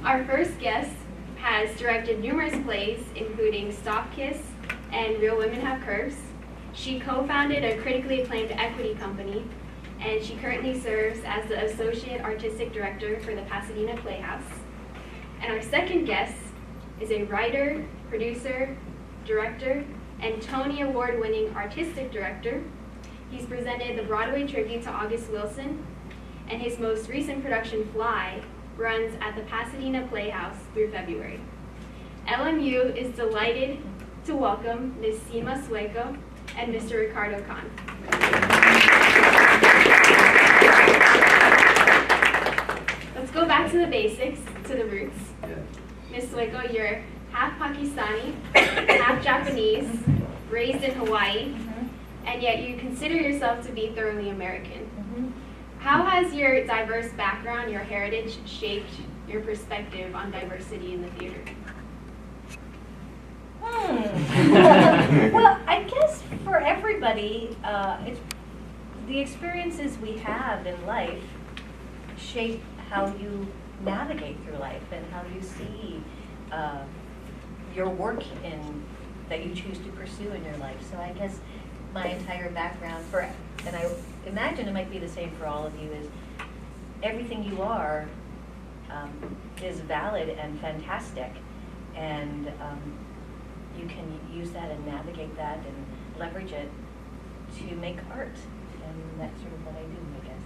Our first guest has directed numerous plays, including Stop Kiss and Real Women Have Curves. She co-founded a critically acclaimed equity company, and she currently serves as the Associate Artistic Director for the Pasadena Playhouse. And our second guest is a writer, producer, director, and Tony Award-winning artistic director. He's presented the Broadway tribute to August Wilson, and his most recent production, Fly, runs at the Pasadena Playhouse through February. LMU is delighted to welcome Ms. Seema Sueco and Mr. Ricardo Khan. Let's go back to the basics, to the roots. Ms. Sueco, you're half Pakistani, half Japanese, raised in Hawaii, and yet you consider yourself to be thoroughly American. How has your diverse background, your heritage, shaped your perspective on diversity in the theater? Well, I guess for everybody, it's the experiences we have in life shape how you navigate through life and how you see your work that you choose to pursue in your life. So I guess my entire background, and I imagine it might be the same for all of you, is everything you are is valid and fantastic, and you can use that and navigate that and leverage it to make art, and that's sort of what I do, I guess.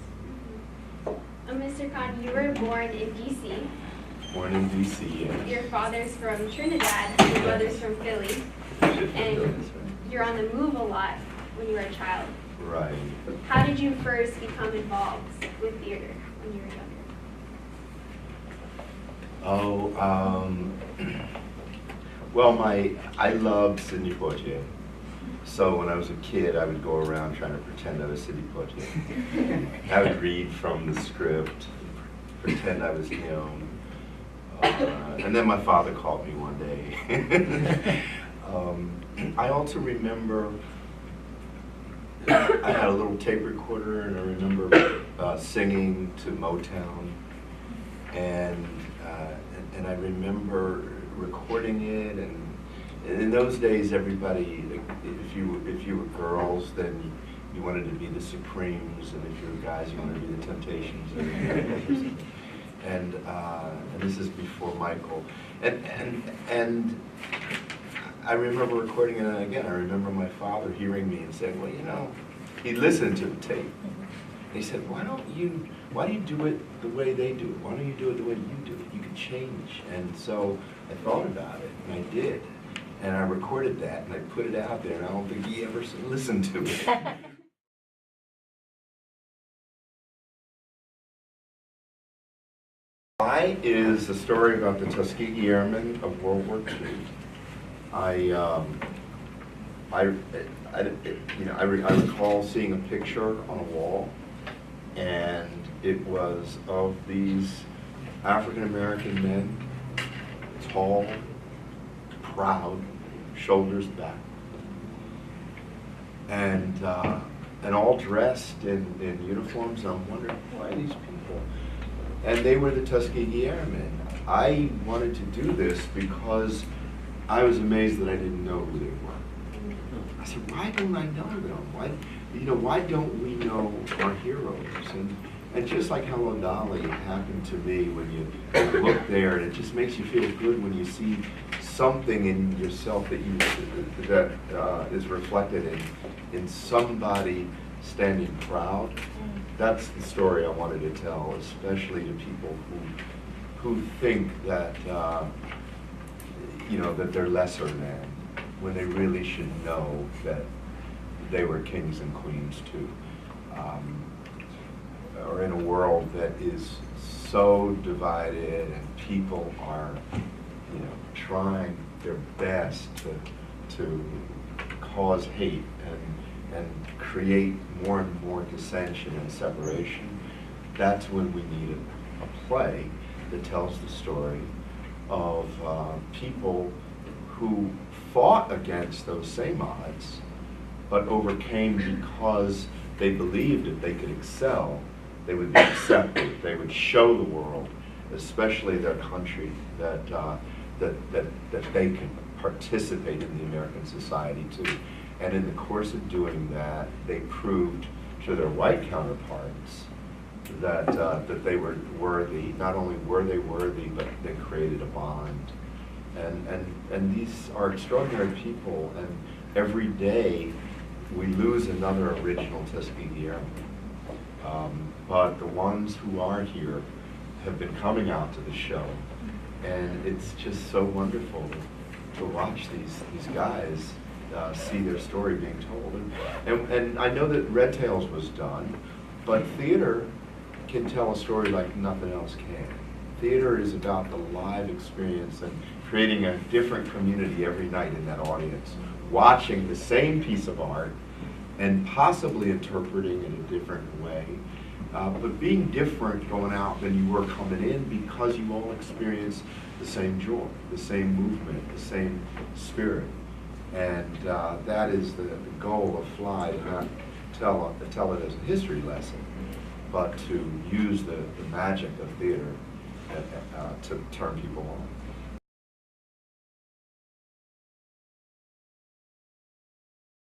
Mr. Khan, you were born in D.C. Born in D.C., yes. Your father's from Trinidad, and your mother's from Philly, and you're on the move a lot when you were a child. Right. How did you first become involved with theater when you were younger? Well, I loved Sidney Poitier. So when I was a kid, I would go around trying to pretend I was Sidney Poitier. I would read from the script, pretend I was him. And then my father called me one day. I also remember I had a little tape recorder, and I remember singing to Motown, and I remember recording it. And in those days, everybody, if you were girls, then you wanted to be the Supremes, and if you were guys, you wanted to be the Temptations. And this is before Michael. And I remember recording it, and again, I remember my father hearing me and saying, well, you know, he listened to the tape. And he said, why do you do it the way they do it? Why don't you do it the way you do it? You can change. And so I thought about it, and I did. And I recorded that, and I put it out there, and I don't think he ever listened to it. Fly is a story about the Tuskegee Airmen of World War II. I recall seeing a picture on a wall, and it was of these African-American men, tall, proud, shoulders back, and all dressed in uniforms. And I'm wondering, why are these people? And they were the Tuskegee Airmen. I wanted to do this because I was amazed that I didn't know who they were. I said, why don't I know them? Why don't we know our heroes? And just like Hello Dolly happened to me when you look there, and it just makes you feel good when you see something in yourself that is reflected in somebody standing proud. That's the story I wanted to tell, especially to people who think that that they're lesser than, when they really should know that they were kings and queens too. Or in a world that is so divided, and people are, trying their best to cause hate and create more and more dissension and separation. That's when we need a play that tells the story of people who fought against those same odds, but overcame because they believed if they could excel, they would be accepted, they would show the world especially their country, that they can participate in the American society too. And in the course of doing that, they proved to their white counterparts that they were worthy. Not only were they worthy, but they created a bond. And these are extraordinary people, and every day we lose another original Tuskegee Airman. But the ones who are here have been coming out to the show, and it's just so wonderful to watch these guys see their story being told. And I know that Red Tails was done, but theater can tell a story like nothing else can. Theater is about the live experience and creating a different community every night in that audience, watching the same piece of art and possibly interpreting it a different way, but being different going out than you were coming in, because you all experience the same joy, the same movement, the same spirit. And that is the goal of Fly, to not tell it as a history lesson, but to use the magic of theater to turn people on.